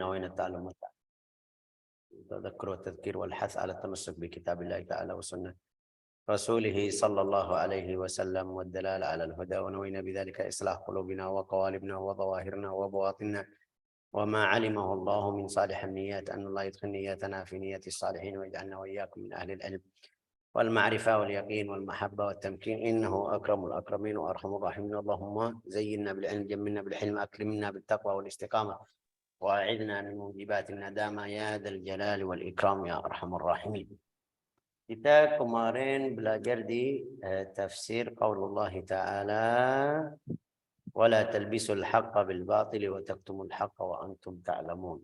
وين التعلم والتذكر والتذكير والحث على التمسك بكتاب الله تعالى وسنة رسوله صلى الله عليه وسلم والدلالة على الهدى، ونوينا بذلك إصلاح قلوبنا وقوالبنا وظواهرنا وبواطننا، وما علمه الله من صالح النيات أن الله يدخل نياتنا في نية الصالحين، ويجعلنا وإياكم من أهل العلم والمعرفة واليقين والمحبة والتمكين، إنه أكرم الأكرمين وأرحم الراحمين. اللهم زينا بالعلم، جملنا بالحلم، أكرمنا بالتقوى والاستقامة، وأعذنا من موجبات الندامة يا ذا الجلال والإكرام يا أرحم الراحمين. Kita kemarin belajar di tafsir qaulullah ta'ala wala talbisul haqqa bil batil wa taktumul haqqa wa antum ta'lamun.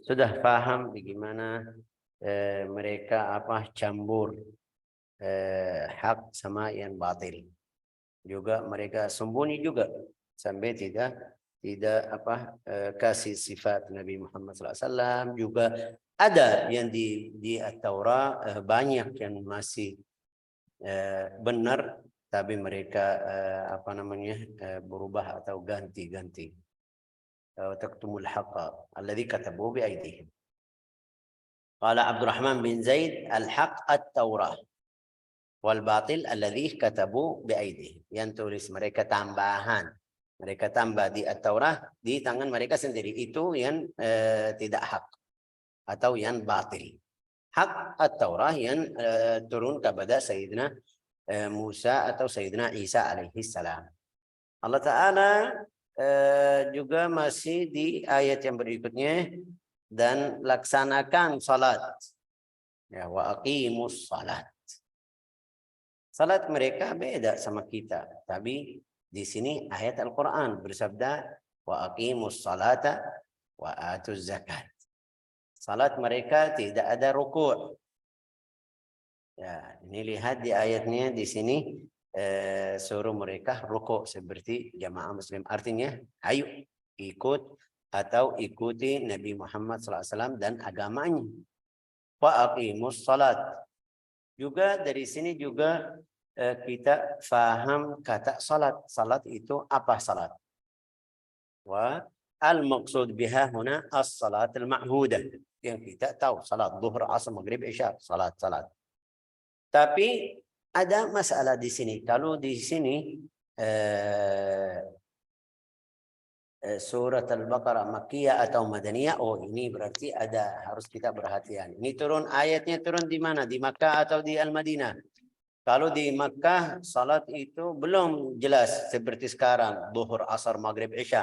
Sudah paham bagaimana mereka campur hak sama yang batil. Juga mereka sembunyi juga sampai tidak kasih sifat Nabi Muhammad SAW. Juga ada yang di At-Taurat banyak yang masih benar, tapi mereka berubah atau ganti-ganti. Taktumul haqqa alladhi katabu bi aydihim. Qala Abdurrahman bin Zaid al-haq at-Taurah wal batil alladhi katabu bi aydihim. Yang tulis mereka tambahan. Mereka tambah di At-Taurah di tangan mereka sendiri. Itu yang tidak hak atau yang batil. Hak At-Taurah yang turun kepada Sayyidina Musa atau Sayyidina Isa alaihi salam. Allah Ta'ala juga masih di ayat yang berikutnya, dan laksanakan salat. Ya, wa aqimus salat. Salat mereka beda sama kita, tapi di sini ayat Al-Quran bersabda wa aqimus salata wa atuz zakat. Salat mereka tidak ada ruku'. Ya, ini lihat di ayatnya di sini suruh mereka ruku' seperti jamaah muslim. Artinya, ayo ikut atau ikuti Nabi Muhammad SAW dan agamanya. Wa aqimus salat. Juga dari sini juga kita faham kata salat. Salat itu apa salat? Wa al-maqsud biha huna as-salat al-ma'hudah. Yang kita tahu salat zuhur, asar, maghrib, isya, salat. Tapi ada masalah di sini. Kalau di sini surat Al-Baqarah Makkiyah atau Madaniyah, ini berarti harus kita perhatian. Ini ayatnya turun di mana? Di Makkah atau di Al-Madinah? Kalau di Makkah, salat itu belum jelas seperti sekarang, zuhur, asar, maghrib, isya.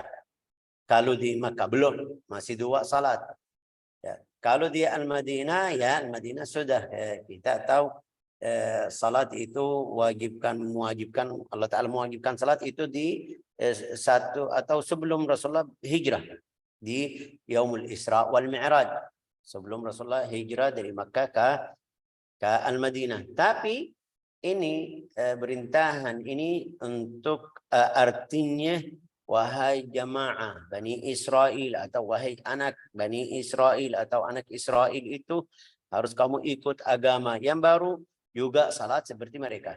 Kalau di Makkah belum, masih 2 salat. Ya. Kalau di Al-Madinah, ya Al-Madinah sudah kita tahu salat itu mewajibkan Allah Ta'ala mewajibkan salat itu di satu atau sebelum Rasulullah hijrah di Yaumul Isra wal Mi'raj, sebelum Rasulullah hijrah dari Makkah ke Al-Madinah. Tapi ini perintahan ini untuk artinya wahai jamaah Bani Israel atau wahai anak Bani Israel atau anak Israel, itu harus kamu ikut agama yang baru, juga salat seperti mereka.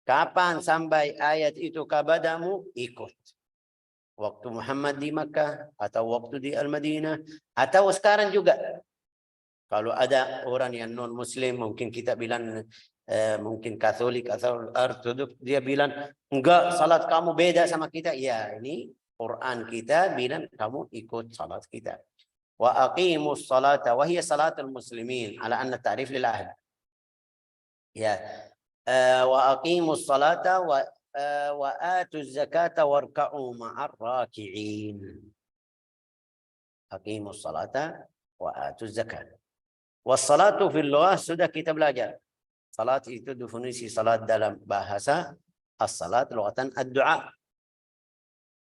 Kapan sampai ayat itu kepadamu, ikut. Waktu Muhammad di Makkah atau waktu di Al-Madinah atau sekarang juga. Kalau ada orang yang non muslim, mungkin kita bilang mungkin Katolik atau Ortodoks, dia bilang enggak, salat kamu beda sama kita. Ya, ini Quran kita bilang kamu ikut salat kita. Wa aqimus salata wa hiya salatul muslimin ala anna ta'rif lil ahd. Ya. Wa aqimus salata wa atuz zakata warka'u ma'ar raki'in. Aqimus salata wa atuz zakat. Wassalatu fil lughah sudah kita belajar. Salat itu definisi salat dalam bahasa as-salat lughatan ad-du'a.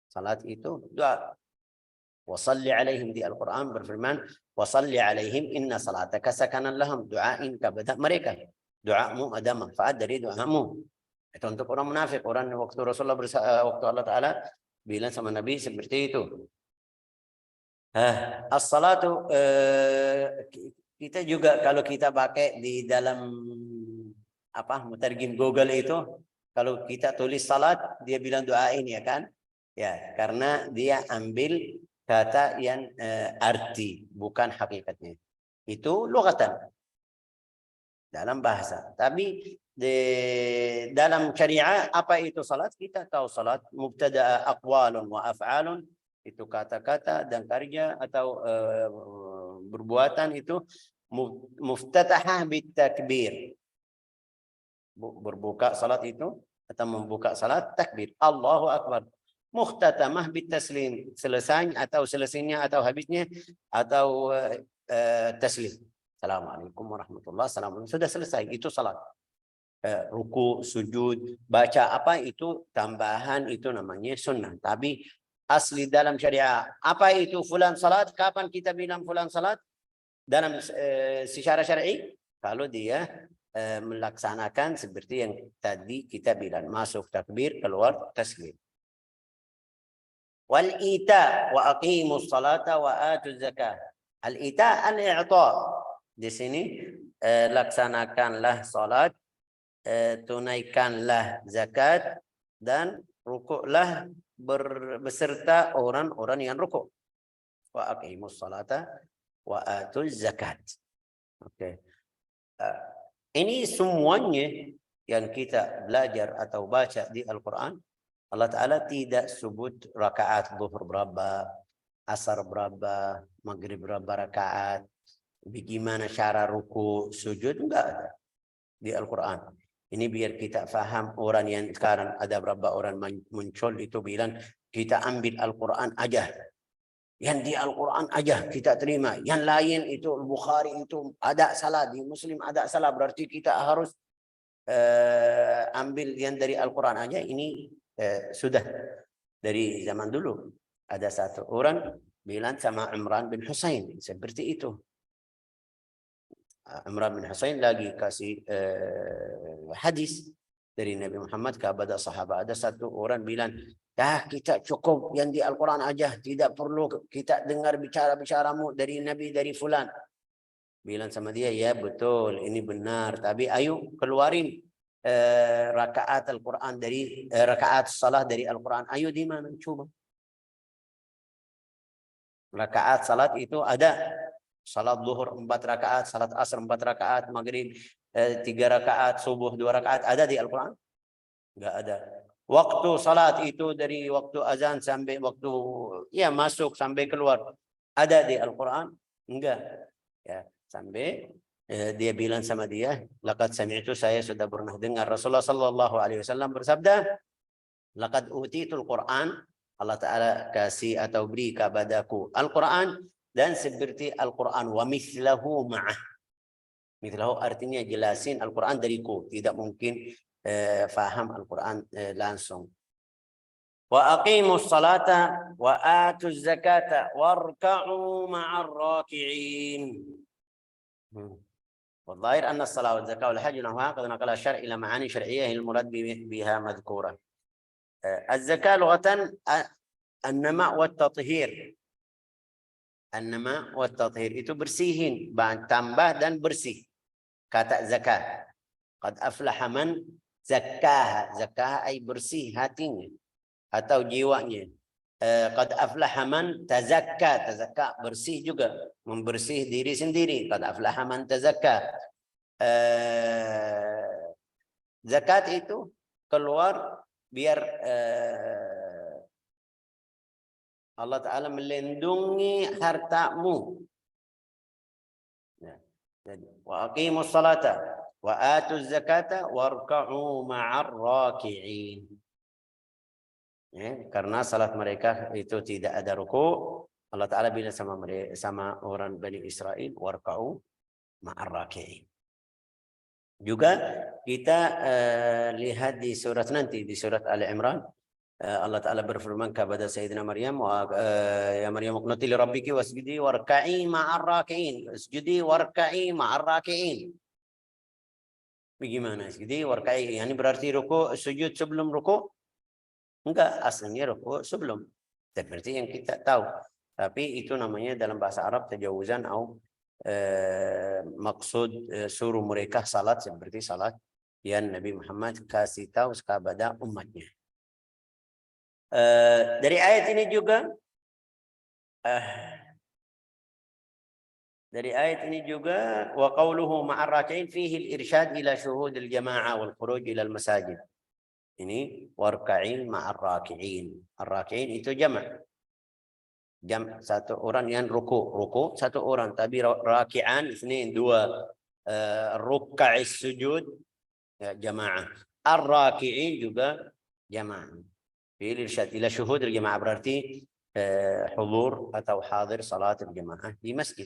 Salat itu doa. Wa salli alaihim di Al-Quran berfirman wa salli alaihim inna salataka sakanan lahum. Doain kepada mereka. Doamu ada manfaat dari doamu. Itu untuk orang munafik. Orang waktu Rasulullah waktu Allah Ta'ala bilang sama Nabi seperti itu. As-salatu kita juga kalau kita pakai di dalam mutarjim Google itu, kalau kita tulis salat dia bilang doain, ya kan? Ya, karena dia ambil kata yang arti, bukan hakikatnya. Itu lughatan dalam bahasa. Tapi dalam syariah apa itu salat? Kita tahu salat mubtada aqwalun wa af'alun, itu kata-kata dan kerja atau perbuatan itu muftatahah bitakbir. Berbuka salat itu atau membuka salat takbir Allahu akbar. Mukhtatamah bitaslim, selesai atau selesainya atau habisnya atau taslim. Assalamualaikum warahmatullahi wabarakatuh. Sudah selesai, itu salat. Ruku, sujud, baca apa itu tambahan, itu namanya sunnah. Tapi asli dalam syariah apa itu fulan salat? Kapan kita bilang fulan salat? Dalam secara syar'i kalau dia melaksanakan seperti yang tadi kita bilang, masuk takbir, keluar taslim. Wal ita wa aqimus salata wa atuz zakah. Al ita al-i'ta. Di sini laksanakanlah salat, tunaikanlah zakat, dan rukuklah beserta orang-orang yang rukuk. Wa aqimus salata wa atuz zakat. Oke. Ini semuanya yang kita belajar atau baca di Al-Quran, Allah Ta'ala tidak sebut rakaat zuhur berapa, asar berapa, maghrib berapa rakaat, bagaimana cara ruku, sujud, enggak ada di Al-Quran. Ini biar kita faham. Orang yang sekarang ada berapa orang muncul itu bilang kita ambil Al-Quran aja, yang di Al-Quran aja kita terima, yang lain itu Bukhari itu ada salah, di Muslim ada salah, berarti kita harus ambil yang dari Al-Quran aja. Ini sudah dari zaman dulu. Ada satu orang bilang sama Imran bin Husain seperti itu. Imran bin Husain lagi kasih hadis dari Nabi Muhammad kepada sahabat. Ada satu orang bilang, kita cukup yang di Al-Quran aja, tidak perlu kita dengar bicara-bicaramu dari Nabi, dari fulan. Bilang sama dia, ya betul, ini benar, tapi ayo keluarin rakaat Al-Quran dari rakaat salat dari Al-Quran. Ayo di mana? Coba. Rakaat salat itu ada. Salat zuhur 4 rakaat, salat asar 4 rakaat, maghrib 3 rakaat, subuh 2 rakaat, ada di Al-Quran? Enggak ada. Waktu salat itu dari waktu azan sampai waktu ya masuk sampai keluar, ada di Al-Quran? Enggak. Ya, sampai dia bilang sama dia, laqad sami'tu, saya sudah pernah dengar Rasulullah sallallahu alaihi wasallam bersabda, laqad utitul Quran, Allah Ta'ala kasih atau beri kepadaku Al-Quran dan seperti Al-Quran, wa mithlahu ma'ah. Mithlahu artinya jelasin Al-Quran dariku, tidak mungkin faham Al-Quran langsung. Wa aqimus salata wa atuz zakata warka'u ma'ar raki'in. والظاهر أن الصلاة والزكاة والحج ونحوها قد نقل الشرع إلى معاني شرعية هي المراد بها مذكورة. الزكاة لغة النماء والتطهير. النماء والتطهير itu bersihin, tambah dan bersih. Kata zakat. Qad aflaha man zakkaha. Zakkaha ay bersih hatinya atau jiwanya. Qad aflaha man tazakka. Tazakka bersih juga, membersih diri sendiri. Qad aflaha man tazakka. Zakat itu keluar biar Allah Ta'ala melindungi hartamu. Wa aqimus salata wa atuz zakata warka'u ma'ar raki'in. Karena salat mereka itu tidak ada ruku, Allah Ta'ala bilang sama orang Bani Israel, warka'u ma'ar raki'in. Juga kita lihat di surat nanti, di surat Ali Imran, Allah Ta'ala berfirman kepada Sayyidina Maryam, ya Maryam uqnuti li rabbiki wasjudi warka'i ma'ar raki'in. Wasjudi warka'i ma'ar raki'in. Bagaimana? Jadi warka'i, ini berarti ruku, sujud sebelum ruku? Enggak, aslinya ruku sebelum. Seperti yang kita tahu. Tapi itu namanya dalam bahasa Arab tajawuzan atau maksud suruh mereka salat seperti salat yang Nabi Muhammad kasih tahu kepada umatnya. Dari ayat ini juga Dari ayat ini juga wa qauluhu ma'ar raki'in fihi al-irsyad ila syuhudil jama'ah wal khuruj ila al-masajid. Ini warka'in ma'ar raki'in. Ar-raki'in itu jama'. Satu orang yang ruku satu orang, tapi raki'an ini dua. Ruk'a'is sujud ya, jama'ah. Ar-raki'in juga jama'ah. Fihi al-irsyad ila syuhudil jama'ah berarti hudur atau hadir salat al-jama'ah di masjid.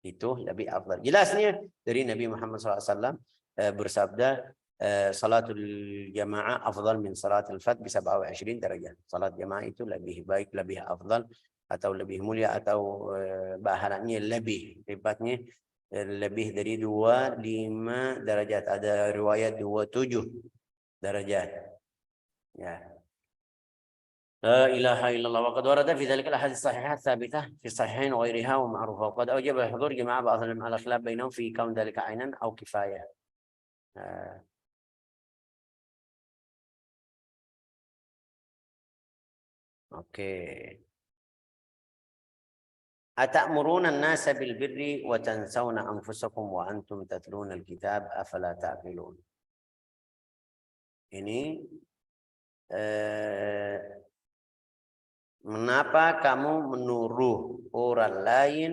Itu lebih afdal. Jelasnya dari Nabi Muhammad SAW bersabda salatul jamaah afdal min salatul fard bi 27 derajat. Salat jamaah itu lebih baik, lebih afdal atau lebih mulia atau pahalanya lebih hebatnya lebih dari 25 derajat. Ada riwayat 27 derajat. Ya. لا إله إلا الله وقد ورد في ذلك الأحاديث الصحيحة الثابتة في الصحيحين وغيرها ومعروفة وقد أوجب الحضور جماعة بعض على الخلاف بينهم في كون ذلك عينا أو كفاية. أوكي. أتأمرون الناس بالبر وتنسون أنفسكم وأنتم تتلون الكتاب أفلا تعقلون. Ini mengapa kamu menuruh orang lain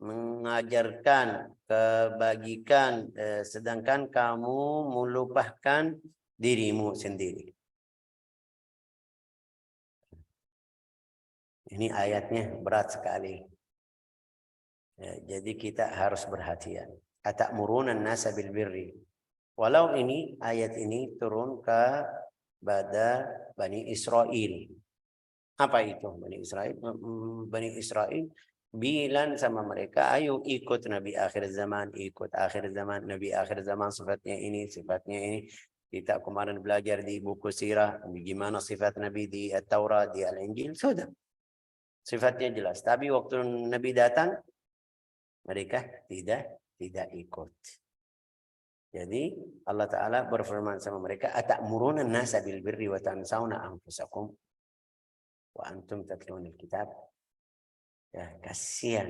mengajarkan kebajikan sedangkan kamu melupakan dirimu sendiri? Ini ayatnya berat sekali. Jadi kita harus berhati-hati. Atamuruna an-nasa bil birri. Walau ini ayat ini turun kepada Bani Israel. Apa itu Bani Israel? Bani Israel bilang sama mereka, ayo ikut Nabi akhir zaman, ikut akhir zaman, Nabi akhir zaman sifatnya ini, sifatnya ini. Kita kemarin belajar di buku sirah, bagaimana sifat Nabi di Taurat, di Al-Injil, sudah. Sifatnya jelas. Tapi waktu Nabi datang, mereka tidak ikut. Jadi Allah Ta'ala berfirman sama mereka, atamuruna an-nasa bil birri wa tansawna anfusakum wa antum tatluna al-kitab. Ya, kasihan.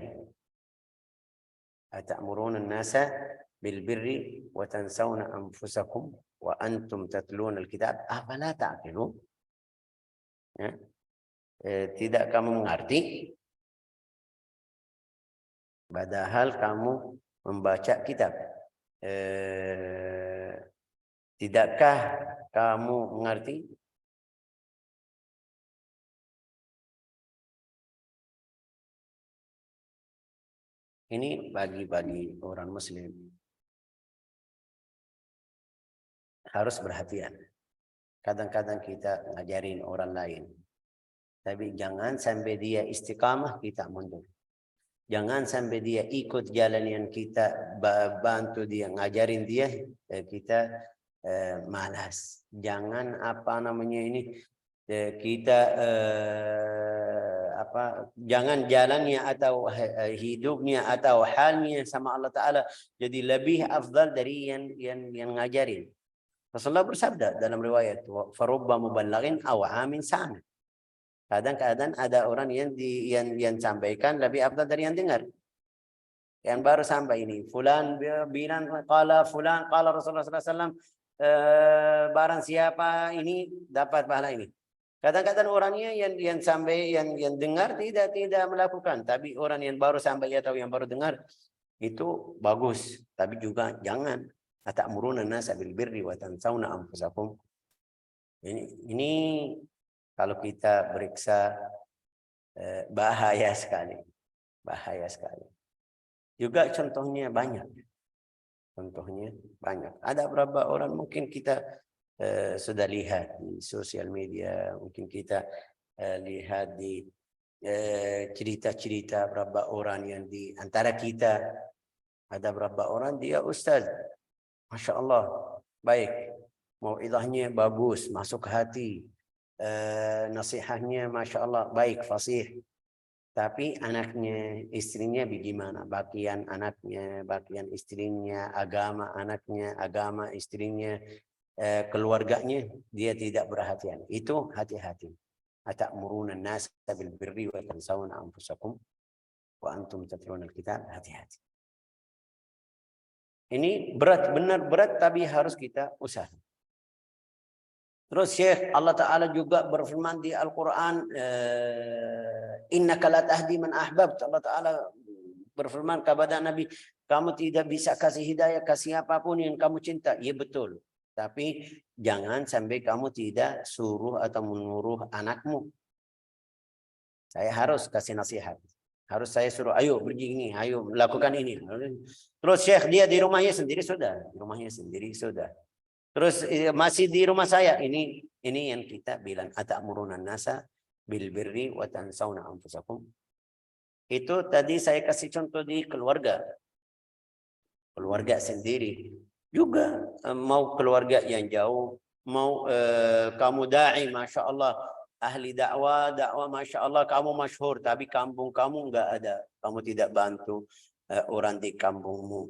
Atamuruna an-nasa bil birri wa tansawna anfusakum wa antum tatluna al-kitab afala ta'qilun. Ya. Tidak kamu mengerti padahal kamu membaca kitab. Tidakkah kamu mengerti? Ini bagi orang muslim harus berhati-hati. Kadang-kadang kita ngajarin orang lain, tapi jangan sampai dia istiqamah kita mundur. Jangan sampai dia ikut jalan yang kita bantu dia, ngajarin dia, kita malas. Jangan kita jangan jalannya atau hidupnya atau halnya sama Allah Ta'ala jadi lebih afdal dari yang ngajarin. Rasulullah bersabda dalam riwayat, farubba muballighin aw amin sami. Kadang-kadang ada orang yang sampaikan lebih afdal dari yang dengar. Yang baru sampai ini, fulan bilang qala fulan qala Rasulullah SAW, barang siapa ini dapat pahala ini. Kadang-kadang orangnya yang sampai yang dengar tidak melakukan, tapi orang yang baru sampai atau yang baru dengar itu bagus, tapi juga jangan atamuruna an-nasa bil birri wa tansawna anfusakum. Ini kalau kita periksa bahaya sekali. Bahaya sekali. Juga contohnya banyak. Ada beberapa orang mungkin kita sudah lihat di sosial media, mungkin kita lihat di cerita-cerita beberapa orang yang di antara kita. Ada beberapa orang dia ustaz, Masya Allah, baik. Mau'idahnya bagus, masuk hati. Nasihatnya Masya Allah baik, fasih. Tapi anaknya, istrinya bagaimana? Bagian anaknya, bagian istrinya, agama anaknya, agama istrinya, keluarganya dia tidak perhatian. Itu hati-hati. Atamuruna an-nasa bil birri wa tansawna anfusakum wa antum tatluna al-kitab. Hati-hati. Ini berat, benar berat, tapi harus kita usaha. Terus Syekh Allah Ta'ala juga berfirman di Al-Quran, innaka la tahdi man ahbabta. Allah Ta'ala berfirman kepada Nabi, kamu tidak bisa kasih hidayah ke siapapun yang kamu cinta. Iya betul. Tapi jangan sampai kamu tidak suruh atau menyuruh anakmu. Saya harus kasih nasihat. Harus saya suruh, ayo begini, ayo lakukan ini. Terus Syekh dia di rumahnya sendiri sudah. Di rumahnya sendiri sudah. Terus masih di rumah saya. Ini yang kita bilang, atamuruna nasa bil birri wa tansawna anfusakum. Itu tadi saya kasih contoh di keluarga. Keluarga sendiri. Juga mau keluarga yang jauh, mau kamu da'i, Masya Allah, ahli dakwah, Masya Allah, kamu masyhur, tapi kampung kamu enggak ada. Kamu tidak bantu orang di kampungmu.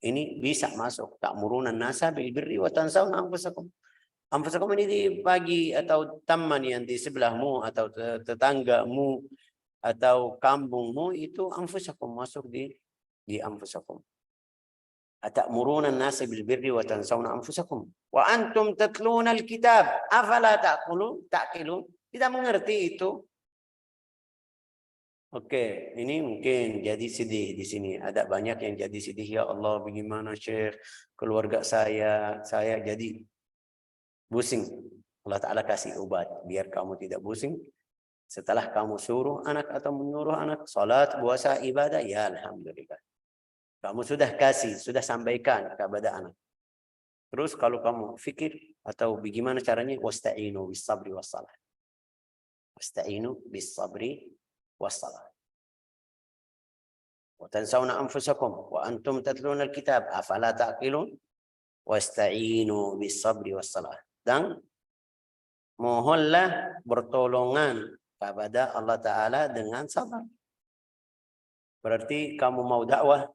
Ini bisa masuk. Ta'muruna nasa bil birri wa tansawna anfusakum. Anfusakum ini di pagi atau teman yang di sebelahmu atau tetanggamu atau kampungmu itu anfusakum, masuk di anfusakum. Atamuruna an-nasa bil birri wa tansawna anfusakum wa antum tatluna al-kitab afala ta'qilun. Tidak mengerti itu. Oke, ini mungkin jadi sedih di sini. Ada banyak yang jadi sedih, ya Allah, bagaimana Syekh, keluarga saya jadi pusing. Allah Ta'ala kasih obat biar kamu tidak pusing. Setelah kamu suruh anak atau menyuruh anak salat, puasa, ibadah, ya alhamdulillah. Kamu sudah kasih, sudah sampaikan kepada anak. Terus kalau kamu fikir atau bagaimana caranya, wasta'inu bis sabri was salah. Wasta'inu bis sabri wassalam. Wa tansawna anfusakum wa antum tatluna al-kitab afala ta'qilun wasta'inu bis sabri wassalah. Dan mohonlah bertolongan kepada Allah Ta'ala dengan sabar. Berarti kamu mau dakwah,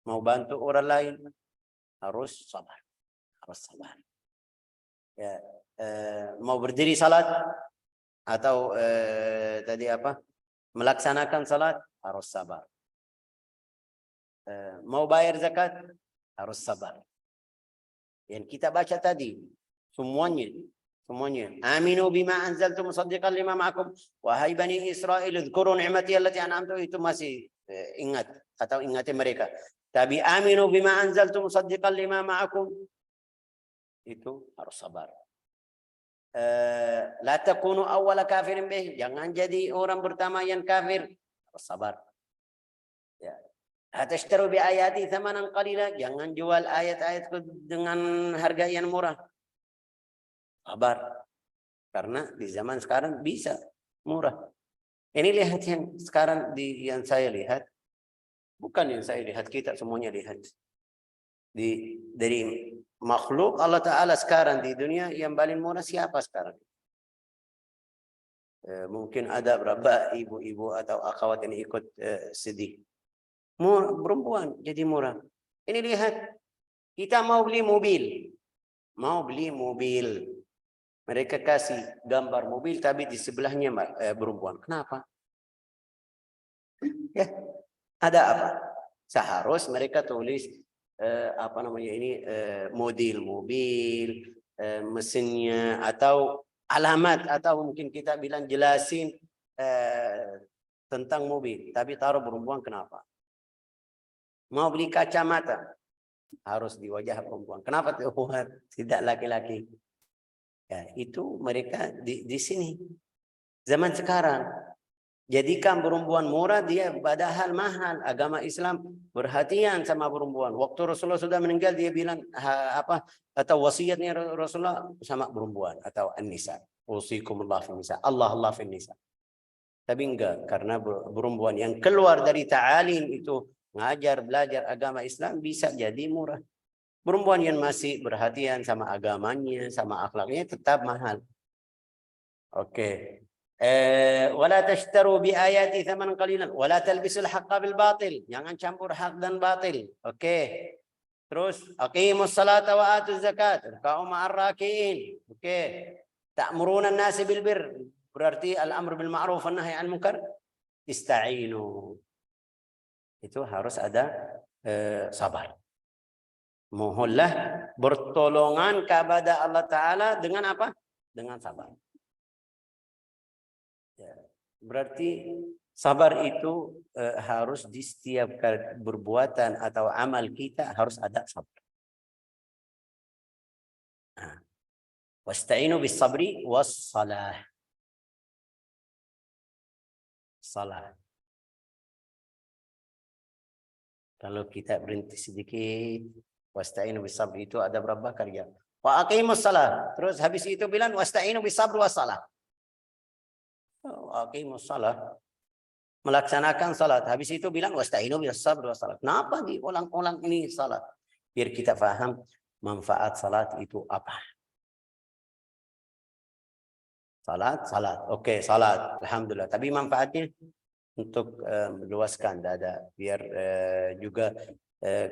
mau bantu orang lain, harus sabar. Harus sabar. Ya, mau berdiri salat atau tadi apa? Melaksanakan salat harus sabar. Mau bayar zakat harus sabar. Yang kita baca tadi semuanya. Aminu bima anzaltu musaddiqan lima ma'akum wahai bani Israil dzkuru ni'mati allati an'amtu, itu masih ingat atau ingati mereka. Tapi aminu bima anzaltu musaddiqan lima ma'akum itu harus sabar. La takunu awwala kafirin bih, jangan jadi orang pertama yang kafir, harus sabar. Ya. Atashtaru bi ayati thamanan qalila, jangan jual ayat-ayatku dengan harga yang murah. Sabar. Karena di zaman sekarang bisa murah. Ini lihat yang sekarang yang saya lihat, bukan yang saya lihat, kita semuanya lihat. Dari makhluk Allah Ta'ala sekarang di dunia yang paling murah siapa sekarang? Mungkin ada berapa ibu-ibu atau akhwat yang ikut sedih. Perempuan jadi murah. Ini lihat, kita mau beli mobil. Mereka kasih gambar mobil tapi di sebelahnya perempuan. Kenapa? Ya, ada apa? Seharus mereka tulis apa namanya ini, model mobil, mesinnya atau alamat, atau mungkin kita bilang jelasin tentang mobil, tapi taruh perempuan. Kenapa? Mau beli kacamata harus di wajah perempuan. Kenapa tidak laki-laki? Ya, itu mereka di sini zaman sekarang. Jadikan perempuan murah, dia padahal mahal. Agama Islam perhatian sama perempuan. Waktu Rasulullah sudah meninggal, dia bilang apa, atau wasiatnya Rasulullah sama perempuan atau an-nisa. Usikumullah fi nisa. Allah fi nisa. Tapi enggak, karena perempuan yang keluar dari ta'alim itu ngajar belajar agama Islam bisa jadi murah. Perempuan yang masih perhatian sama agamanya, sama akhlaknya tetap mahal. Oke. Wala tashtaru bi ayati thamanan qalilan wala talbisul haqqa bil batil. Jangan campur hak dan batil. Oke. Terus aqimus salata wa atuz zakat. Kau ma'ar rakiin. Oke. Ta'muruna an-nasa bil bir, berarti al-amr bil ma'ruf wan nahy 'anil munkar. Ista'inu. Itu harus ada sabar. Mohonlah bertolongan kepada Allah Ta'ala dengan apa? Dengan sabar. Ya. Berarti sabar itu harus di setiap perbuatan atau amal kita harus ada sabar. Nah. Wasta'inu bis sabri was salah. Salah. Kalau kita berhenti sedikit, wasta'inu bis sabri itu ada berapa kerja? Wa aqimus salah. Terus habis itu bilang wasta'inu bis sabri was salah. Wa aqimus salah. Melaksanakan salat. Habis itu bilang wasta'inu bis sabri was salah. Kenapa diulang-ulang ini salat? Biar kita paham manfaat salat itu apa. Salat. Oke, salat. Alhamdulillah. Tapi manfaatnya untuk meluaskan dada biar juga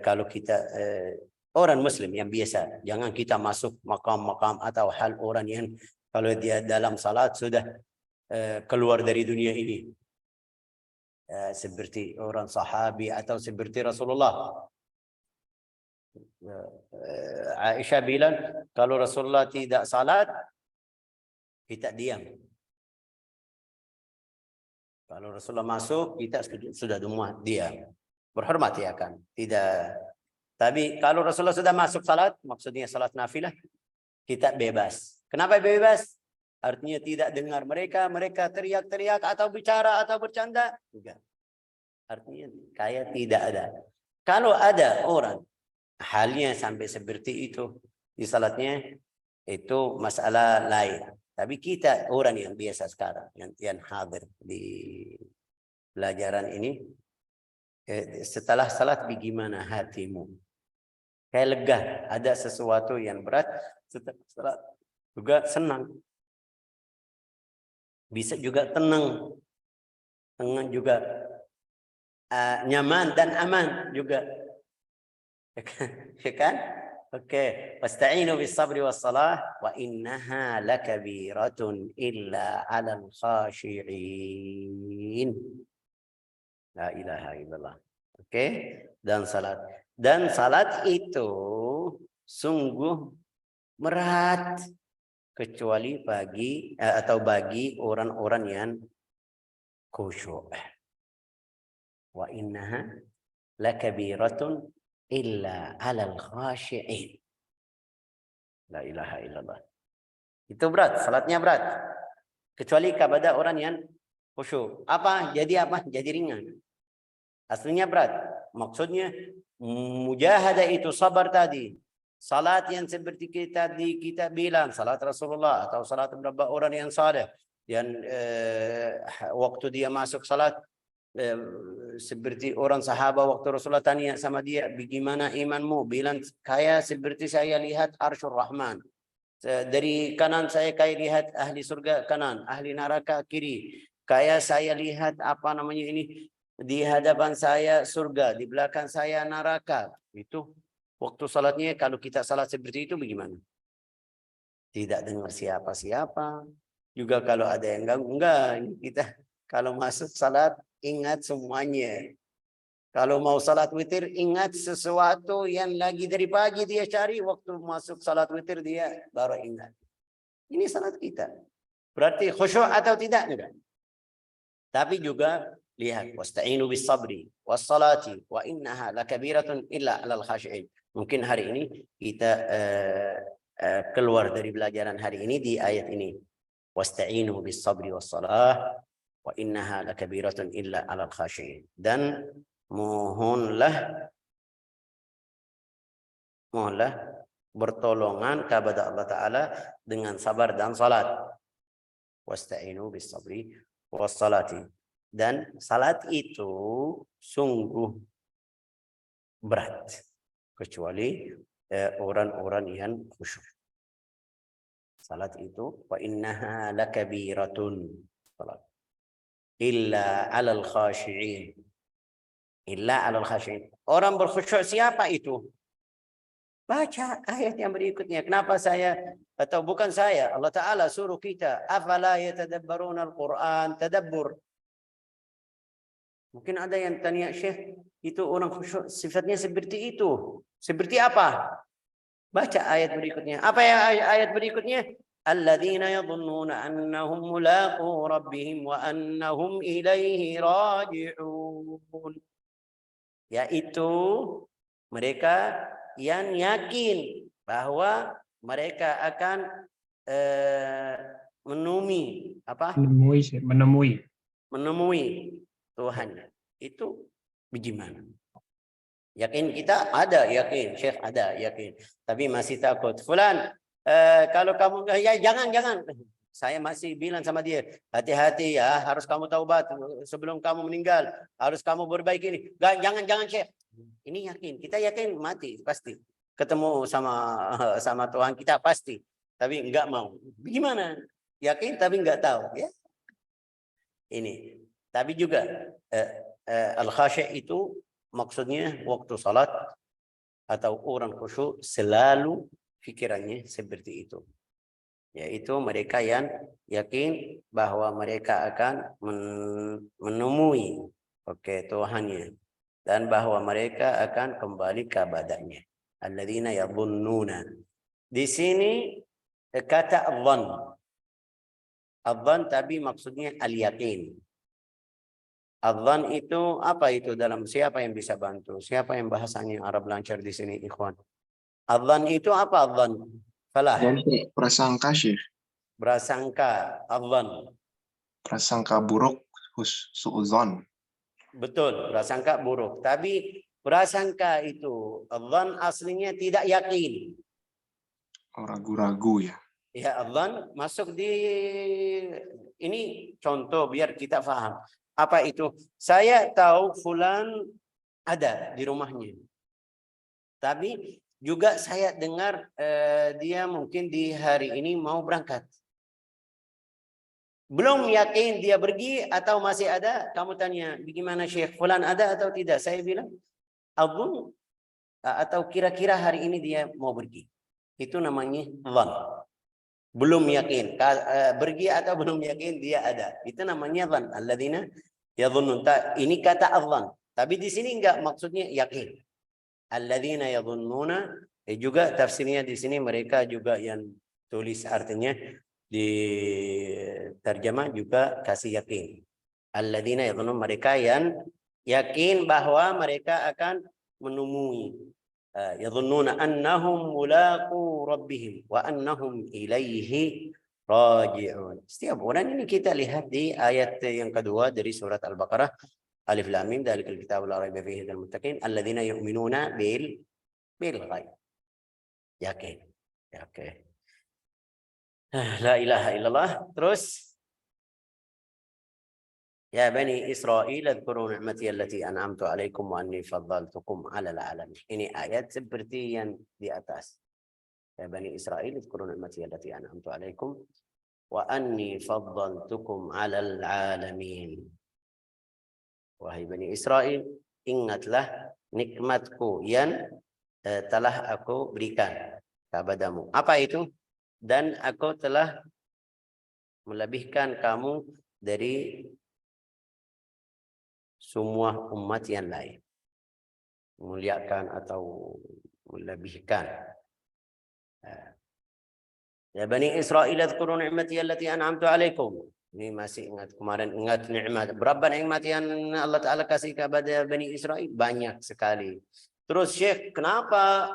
kalau kita orang muslim yang biasa, jangan kita masuk makam-makam atau hal orang yang kalau dia dalam salat sudah keluar dari dunia ini, seperti orang sahabi atau seperti Rasulullah. Aisyah bilang kalau Rasulullah tidak salat kita diam. Kalau Rasulullah masuk, kita sudah semua diam. Berhormat ya kan? Tidak. Tapi kalau Rasulullah sudah masuk salat, maksudnya salat nafilah, kita bebas. Kenapa bebas? Artinya tidak dengar mereka teriak-teriak atau bicara atau bercanda. Enggak. Artinya kayak tidak ada. Kalau ada orang halnya sampai seperti itu di salatnya, itu masalah lain. Tapi kita orang yang biasa sekarang, yang hadir di pelajaran ini, setelah salat bagaimana hatimu? Kayak lega, ada sesuatu yang berat, setelah salat juga senang. Bisa juga tenang juga nyaman dan aman juga. Ya kan? Oke, wasta'inu bis sabri was salah wa innaha lakabiratun illa 'alal khashi'in. La ilaha illallah. Oke, dan salat. Dan salat itu sungguh berat kecuali bagi orang-orang yang khusyuk. Wa innaha lakabiratun illa 'alal khashi'in. La ilaha illallah. Itu berat, salatnya berat. Kecuali kepada orang yang khusyuk. Apa? Jadi ringan. Aslinya berat. Maksudnya mujahadah itu sabar tadi. Salat yang seperti kita bilang, salat Rasulullah atau salat beberapa orang yang saleh. Yang waktu dia masuk salat seperti orang sahabat waktu Rasulullah tanya sama dia, bagaimana imanmu? Bilang, kayak seperti saya lihat Arsyur Rahman. Dari kanan saya kayak lihat ahli surga kanan, ahli neraka kiri. Kayak saya lihat di hadapan saya surga, di belakang saya neraka. Itu waktu salatnya. Kalau kita salat seperti itu bagaimana? Tidak dengar siapa-siapa. Juga kalau ada yang ganggu, enggak. Kita kalau masuk salat ingat semuanya. Kalau mau salat witir, ingat sesuatu yang lagi dari pagi dia cari, waktu masuk salat witir dia baru ingat. Ini salat kita. Berarti khusyuk atau tidak? Enggak. Tapi juga lihat, wasta'inu bis sabri was salati wa innaha lakabiratun illa 'alal khashi'in. Mungkin hari ini kita keluar dari pelajaran hari ini di ayat ini. Wasta'inu bis sabri was salah wa innaha lakabiratun illa 'alal khashi'in. Dan mohonlah bertolongan kepada Allah Ta'ala dengan sabar dan salat. Wasta'inu bis sabri was salati. Dan salat itu sungguh berat kecuali orang-orang yang khusyuk. Salat itu wa innaha lakabiratun salat illa 'alal khashi'in. Illa 'alal khashi'in. Orang berkhusyuk siapa itu? Baca ayat yang berikutnya. Kenapa saya atau bukan saya, Allah Ta'ala suruh kita, afala yatadabbaruna al-Quran, tadabbur. Mungkin ada yang tanya, Syekh, itu orang khusyuk sifatnya seperti itu. Seperti apa? Baca ayat berikutnya. Apa ya ayat berikutnya? Alladzina yadhunnuna annahum mulaqu rabbihim wa annahum ilaihi raji'un. Yaitu mereka yang yakin bahwa mereka akan menemui Tuhannya. Itu bagaimana? Yakin kita ada, yakin Syekh ada, yakin. Tapi masih takut. Fulan, kalau kamu ya jangan. Saya masih bilang sama dia, hati-hati ya, harus kamu taubat sebelum kamu meninggal, harus kamu berbaik ini. Jangan Syekh. Ini yakin, kita yakin mati pasti. Ketemu sama Tuhan kita pasti. Tapi enggak mau. Gimana? Yakin tapi enggak tahu, ya. Ini. Tapi juga al-khasy' itu maksudnya waktu salat atau orang khusyuk selalu pikirannya seperti itu. Yaitu mereka yang yakin bahwa mereka akan menemui Tuhannya dan bahwa mereka akan kembali ke badannya. Alladzina yadhunnuna. Di sini kata adhan. Adhan tapi maksudnya al-yakin. Adhan itu apa itu dalam siapa yang bisa bantu? Siapa yang bahasanya Arab lancar di sini, ikhwan? Adhan itu apa adhan? Falah. Prasangka, Syekh. Prasangka, adhan. Prasangka buruk, suudzon. Betul, prasangka buruk. Tapi prasangka itu adhan aslinya tidak yakin. Ragu-ragu ya. Ya, adhan masuk di ini contoh biar kita paham. Apa itu? Saya tahu fulan ada di rumahnya. Tapi juga saya dengar dia mungkin di hari ini mau berangkat. Belum yakin dia pergi atau masih ada, kamu tanya, bagaimana Syekh fulan ada atau tidak? Saya bilang, abun atau kira-kira hari ini dia mau pergi. Itu namanya dhan. Belum yakin, pergi atau belum yakin dia ada. Itu namanya dhan. Alladzina yadhunnun. Ini kata adhan. Tapi di sini enggak maksudnya yakin. Alladzina yadhunnuna juga tafsirnya di sini mereka juga yang tulis artinya di terjemah juga kasih yakin. Alladzina yadhunnun, mereka yang yakin bahwa mereka akan menemui. Yadhunnuna annahum mulaqu rabbihim wa annahum ilaihi raji'un. Setiap orang ini kita lihat di ayat yang kedua dari surat Al-Baqarah. Alif Lam Mim, dzalikal kitabul la raiba fihi hudal muttaqin alladzina yu'minuna bil ghaib. Yakin. La ilaha illallah. Terus ya bani Israil adhkuru ni'mati allati an'amtu 'alaikum wa anni faddaltukum 'alal 'alamin. Ini ayat seperti yang di atas. Ya bani Israil adhkuru ni'mati allati an'amtu 'alaikum wa anni faddaltukum 'alal 'alamin. Wahai Bani Israel, ingatlah nikmatku yang telah aku berikan kepadamu. Apa itu? Dan aku telah melebihkan kamu dari semua umat yang lain. Muliakan atau melebihkan. Ya Bani Israel, adhkuru ni'mati allati an'amtu 'alaikum. Ini masih ingat kemarin, ingat nikmat. Berapa nikmat yang Allah Ta'ala kasih kepada Bani Israel? Banyak sekali. Terus Syekh, kenapa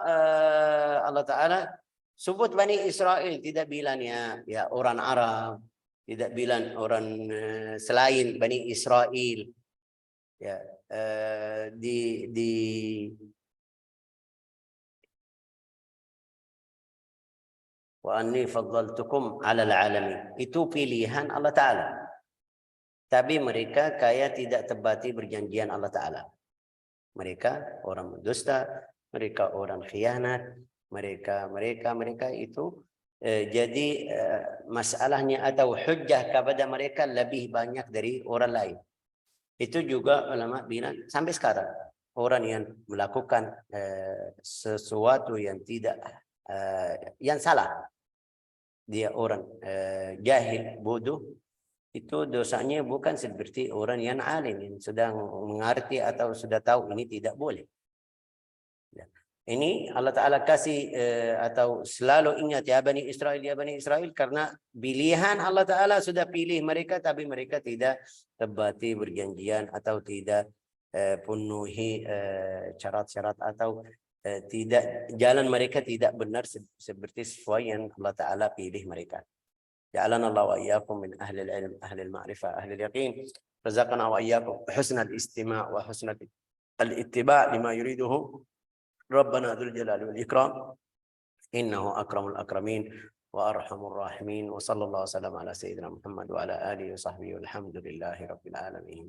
Allah Ta'ala sebut Bani Israel? Tidak bilang ya orang Arab. Tidak bilang orang selain Bani Israel. Ya, wa anni faddaltukum 'alal 'alamin. Itu pilihan Allah Ta'ala. Tapi mereka kayak tidak tepati perjanjian Allah Ta'ala. Mereka orang berdusta, mereka orang khianat, mereka itu jadi masalahnya atau hujjah kepada mereka lebih banyak dari orang lain. Itu juga ulama bilang sampai sekarang. orang yang melakukan sesuatu yang tidak yang salah, dia orang jahil, bodoh, itu dosanya bukan seperti orang yang alim yang sedang mengerti atau sudah tahu ini tidak boleh. Ini Allah Ta'ala kasih atau selalu ingat ya Bani Israel, karena pilihan Allah Ta'ala sudah pilih mereka, tapi mereka tidak tepati berjanjian atau tidak penuhi syarat-syarat atau tidak, jalan mereka tidak benar seperti sesuai yang Allah Ta'ala pilih mereka. Ja'alana Allah wa iyyakum min ahli al-ilm, ahli al-ma'rifah, ahli al-yaqin. Razaqana wa iyyakum husnal istima' wa husnal al-ittiba' lima yuriduhu ربنا ذو الجلال والإكرام إنه أكرم الأكرمين وأرحم الراحمين وصلى الله وسلم على سيدنا محمد وعلى آله وصحبه والحمد لله رب العالمين.